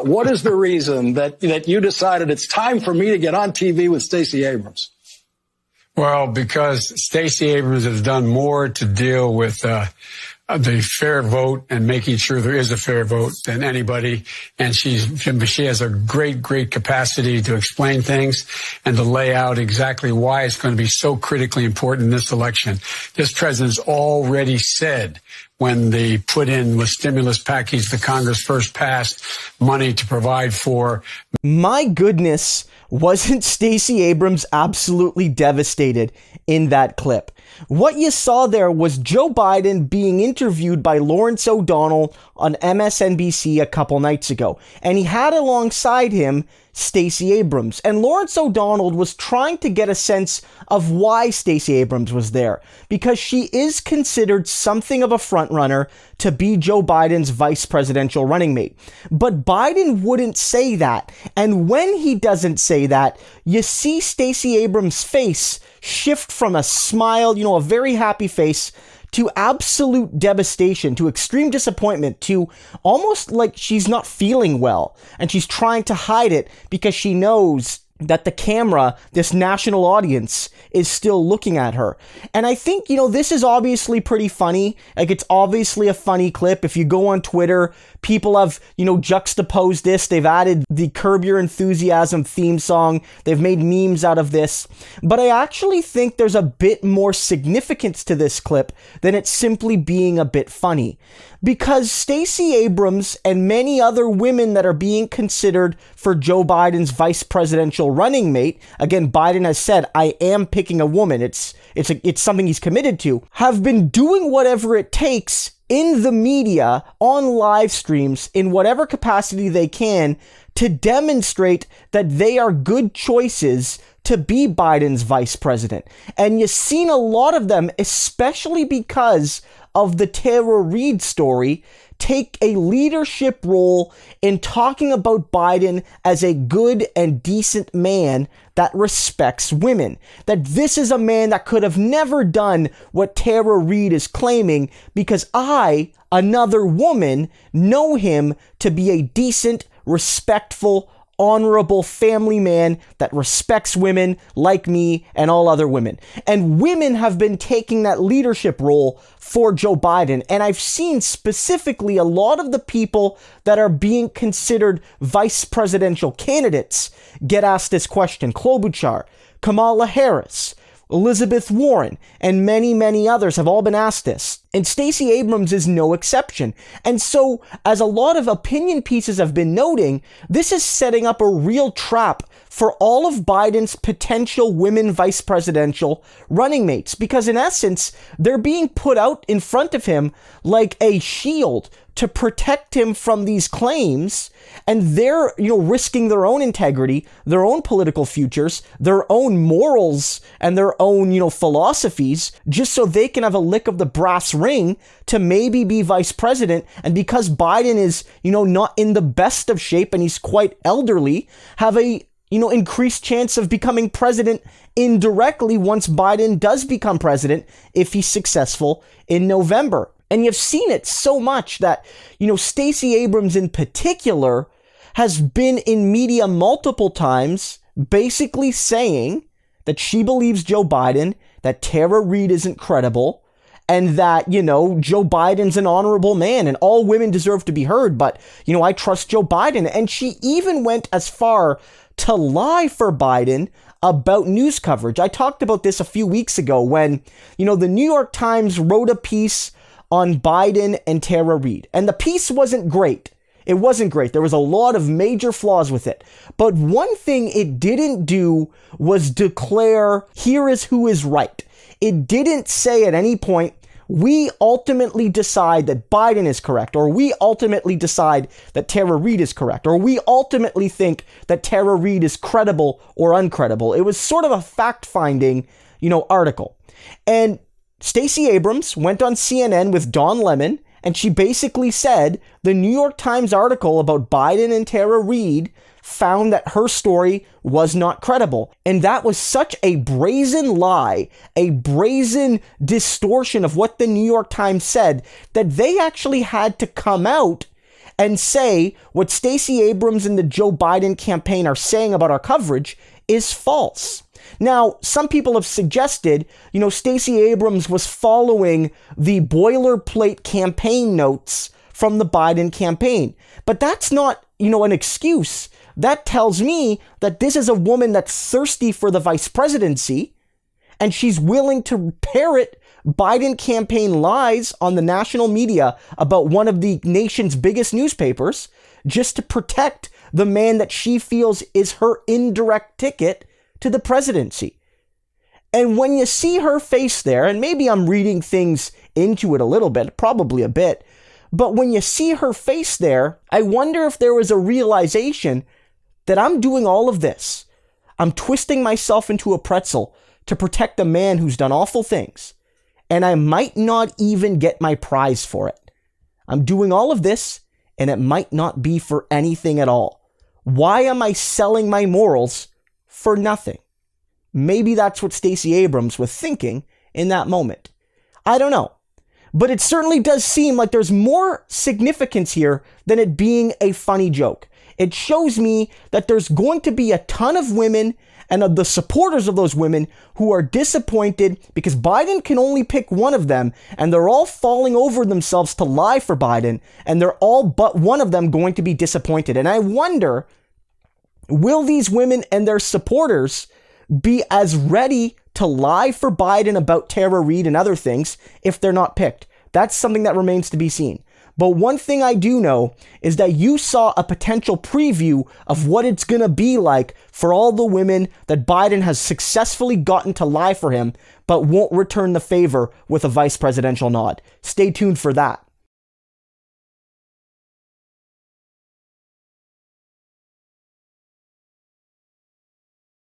What is the reason that you decided it's time for me to get on TV with Stacey Abrams? Well, because Stacey Abrams has done more to deal with the fair vote and making sure there is a fair vote than anybody. And she has a great capacity to explain things and to lay out exactly why it's going to be so critically important in this election. This president's already said when they put in the stimulus package the Congress first passed money to provide for. My goodness, wasn't Stacey Abrams absolutely devastated in that clip? What you saw there was Joe Biden being interviewed by Lawrence O'Donnell on MSNBC a couple nights ago, and he had alongside him Stacey Abrams. And Lawrence O'Donnell was trying to get a sense of why Stacey Abrams was there, because she is considered something of a frontrunner to be Joe Biden's vice presidential running mate. But Biden wouldn't say that. And when he doesn't say that, you see Stacey Abrams' face shift from a smile, a very happy face, to absolute devastation, to extreme disappointment, to almost like she's not feeling well, and she's trying to hide it because she knows that the camera, this national audience, is still looking at her. And I think, this is obviously pretty funny. Like, it's obviously a funny clip. If you go on Twitter, people have, juxtaposed this. They've added the Curb Your Enthusiasm theme song. They've made memes out of this. But I actually think there's a bit more significance to this clip than it simply being a bit funny. Because Stacey Abrams and many other women that are being considered for Joe Biden's vice presidential running mate, again, Biden has said, I am picking a woman, it's something he's committed to, have been doing whatever it takes in the media, on live streams, in whatever capacity they can, to demonstrate that they are good choices to be Biden's vice president. And you've seen a lot of them, especially because of the Tara Reade story, take a leadership role in talking about Biden as a good and decent man that respects women. That this is a man that could have never done what Tara Reade is claiming, because I, another woman, know him to be a decent, respectful, honorable family man that respects women like me and all other women. And women have been taking that leadership role for Joe Biden. And I've seen specifically a lot of the people that are being considered vice presidential candidates get asked this question. Klobuchar, Kamala Harris, Elizabeth Warren, and many, many others have all been asked this. And Stacey Abrams is no exception. And so, as a lot of opinion pieces have been noting, this is setting up a real trap for all of Biden's potential women vice presidential running mates. Because in essence, they're being put out in front of him like a shield to protect him from these claims, and they're, risking their own integrity, their own political futures, their own morals, and their own, philosophies, just so they can have a lick of the brass ring to maybe be vice president. And because Biden is, not in the best of shape and he's quite elderly, have a, increased chance of becoming president indirectly once Biden does become president, if he's successful in November. And you've seen it so much that, Stacey Abrams in particular has been in media multiple times basically saying that she believes Joe Biden, that Tara Reade isn't credible, and that, Joe Biden's an honorable man and all women deserve to be heard, but, I trust Joe Biden. And she even went as far to lie for Biden about news coverage. I talked about this a few weeks ago when, the New York Times wrote a piece on Biden and Tara Reade. And the piece wasn't great. It wasn't great. There was a lot of major flaws with it. But one thing it didn't do was declare, here is who is right. It didn't say at any point, we ultimately decide that Biden is correct, or we ultimately decide that Tara Reade is correct, or we ultimately think that Tara Reade is credible or uncredible. It was sort of a fact-finding, article. And Stacey Abrams went on CNN with Don Lemon, and she basically said the New York Times article about Biden and Tara Reade found that her story was not credible. And that was such a brazen lie, a brazen distortion of what the New York Times said, that they actually had to come out and say what Stacey Abrams and the Joe Biden campaign are saying about our coverage is false. Now, some people have suggested, Stacey Abrams was following the boilerplate campaign notes from the Biden campaign. But that's not, an excuse. That tells me that this is a woman that's thirsty for the vice presidency, and she's willing to parrot Biden campaign lies on the national media about one of the nation's biggest newspapers just to protect the man that she feels is her indirect ticket to the presidency. And when you see her face there, and maybe I'm reading things into it a little bit, probably a bit, but when you see her face there, I wonder if there was a realization that I'm doing all of this. I'm twisting myself into a pretzel to protect a man who's done awful things, and I might not even get my prize for it. I'm doing all of this, and it might not be for anything at all. Why am I selling my morals for nothing? Maybe that's what Stacey Abrams was thinking in that moment. I don't know. But it certainly does seem like there's more significance here than it being a funny joke. It shows me that there's going to be a ton of women and of the supporters of those women who are disappointed because Biden can only pick one of them, and they're all falling over themselves to lie for Biden, and they're all but one of them going to be disappointed. And I wonder, will these women and their supporters be as ready to lie for Biden about Tara Reade and other things if they're not picked? That's something that remains to be seen. But one thing I do know is that you saw a potential preview of what it's going to be like for all the women that Biden has successfully gotten to lie for him, but won't return the favor with a vice presidential nod. Stay tuned for that.